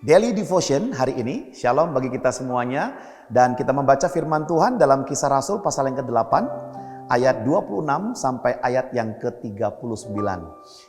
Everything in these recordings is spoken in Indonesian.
Daily Devotion hari ini, Shalom bagi kita semuanya. Dan kita membaca firman Tuhan dalam Kisah Rasul pasal yang ke-8 ayat 26 sampai ayat yang ke-39.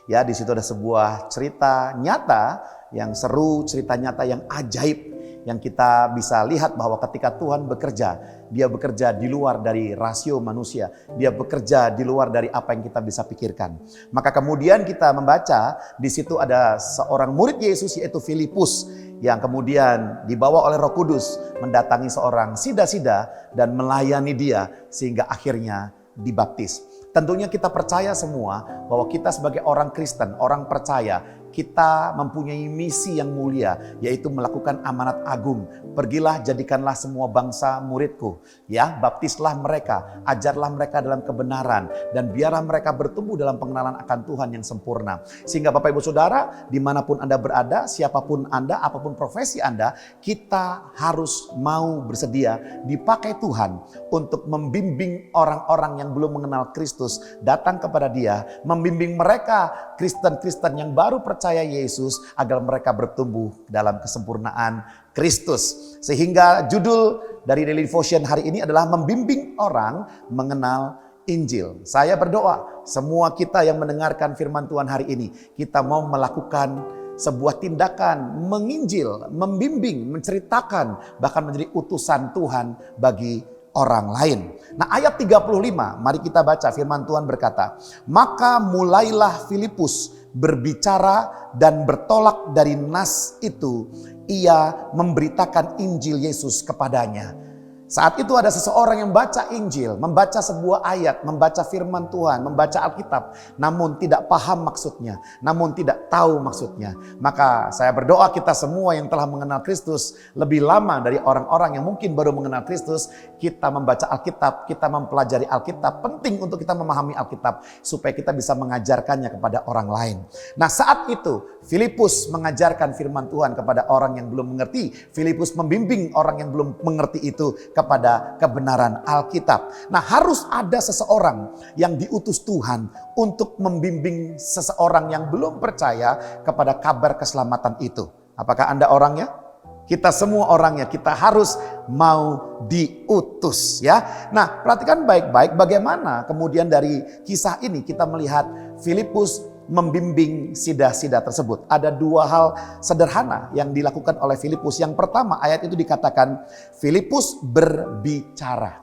Ya, di situ ada sebuah cerita nyata yang seru, cerita nyata yang ajaib yang kita bisa lihat bahwa ketika Tuhan bekerja, Dia bekerja di luar dari rasio manusia. Dia bekerja di luar dari apa yang kita bisa pikirkan. Maka kemudian kita membaca, di situ ada seorang murid Yesus yaitu Filipus yang kemudian dibawa oleh Roh Kudus mendatangi seorang sida-sida dan melayani dia sehingga akhirnya dibaptis. Tentunya kita percaya semua bahwa kita sebagai orang Kristen, orang percaya, kita mempunyai misi yang mulia, yaitu melakukan amanat agung. Pergilah, jadikanlah semua bangsa muridku. Ya, baptislah mereka, ajarlah mereka dalam kebenaran, dan biarlah mereka bertumbuh dalam pengenalan akan Tuhan yang sempurna. Sehingga Bapak Ibu Saudara, dimanapun Anda berada, siapapun Anda, apapun profesi Anda, kita harus mau bersedia dipakai Tuhan untuk membimbing orang-orang yang belum mengenal Kristus datang kepada Dia, membimbing mereka Kristen-Kristen yang baru percaya Yesus agar mereka bertumbuh dalam kesempurnaan Kristus. Sehingga judul dari Daily Devotion hari ini adalah membimbing orang mengenal Injil. Saya berdoa semua kita yang mendengarkan firman Tuhan hari ini, kita mau melakukan sebuah tindakan menginjil, membimbing, menceritakan, bahkan menjadi utusan Tuhan bagi orang lain. Nah, ayat 35, mari kita baca. Firman Tuhan berkata, "Maka mulailah Filipus berbicara dan bertolak dari nas itu, ia memberitakan Injil Yesus kepadanya." Saat itu ada seseorang yang membaca Injil, membaca sebuah ayat, membaca firman Tuhan, membaca Alkitab, namun tidak paham maksudnya, namun tidak tahu maksudnya. Maka saya berdoa kita semua yang telah mengenal Kristus lebih lama dari orang-orang yang mungkin baru mengenal Kristus, kita membaca Alkitab, kita mempelajari Alkitab, penting untuk kita memahami Alkitab supaya kita bisa mengajarkannya kepada orang lain. Nah, saat itu Filipus mengajarkan firman Tuhan kepada orang yang belum mengerti. Filipus membimbing orang yang belum mengerti itu kepada kebenaran Alkitab. Nah, harus ada seseorang yang diutus Tuhan untuk membimbing seseorang yang belum percaya kepada kabar keselamatan itu. Apakah Anda orangnya? Kita semua orangnya, kita harus mau diutus ya. Nah, perhatikan baik-baik bagaimana kemudian dari kisah ini kita melihat Filipus membimbing sida-sida tersebut. Ada dua hal sederhana yang dilakukan oleh Filipus. Yang pertama, ayat itu dikatakan Filipus berbicara.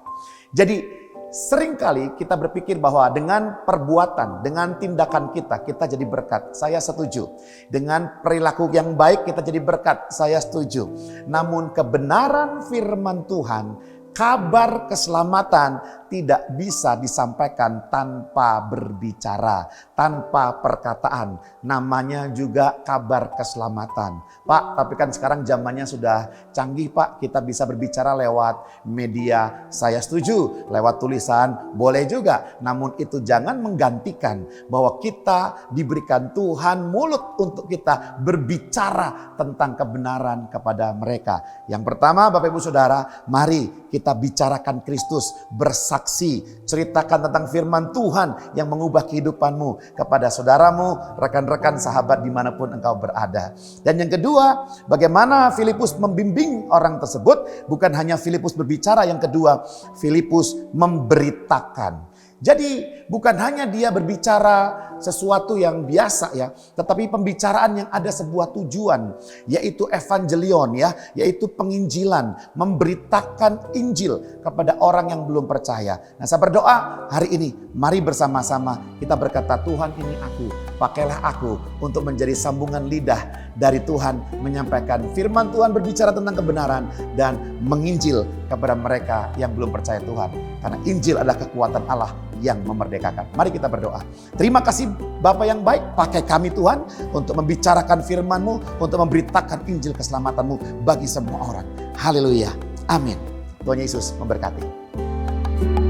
Jadi seringkali kita berpikir bahwa dengan perbuatan, dengan tindakan kita jadi berkat. Saya setuju. Dengan perilaku yang baik kita jadi berkat. Saya setuju. Namun kebenaran firman Tuhan, kabar keselamatan tidak bisa disampaikan tanpa berbicara, tanpa perkataan. Namanya juga kabar keselamatan. Pak, tapi kan sekarang zamannya sudah canggih Pak. Kita bisa berbicara lewat media. Saya setuju, lewat tulisan boleh juga. Namun itu jangan menggantikan bahwa kita diberikan Tuhan mulut untuk kita berbicara tentang kebenaran kepada mereka. Yang pertama Bapak Ibu Saudara, mari kita bicarakan Kristus, bersaksi, ceritakan tentang firman Tuhan yang mengubah kehidupanmu kepada saudaramu, rekan-rekan, sahabat dimanapun engkau berada. Dan yang kedua, bagaimana Filipus membimbing orang tersebut? Bukan hanya Filipus berbicara, yang kedua, Filipus memberitakan. Jadi bukan hanya dia berbicara sesuatu yang biasa ya, tetapi pembicaraan yang ada sebuah tujuan, yaitu evangelion ya, yaitu penginjilan, memberitakan Injil kepada orang yang belum percaya. Nah, saya berdoa hari ini, mari bersama-sama kita berkata, Tuhan ini aku, pakailah aku untuk menjadi sambungan lidah dari Tuhan, menyampaikan firman Tuhan, berbicara tentang kebenaran dan menginjil kepada mereka yang belum percaya Tuhan. Karena Injil adalah kekuatan Allah yang memerdekakan. Mari kita berdoa. Terima kasih Bapa yang baik, pakai kami Tuhan untuk membicarakan firman-Mu, untuk memberitakan Injil keselamatanmu bagi semua orang. Haleluya. Amin. Tuhan Yesus memberkati.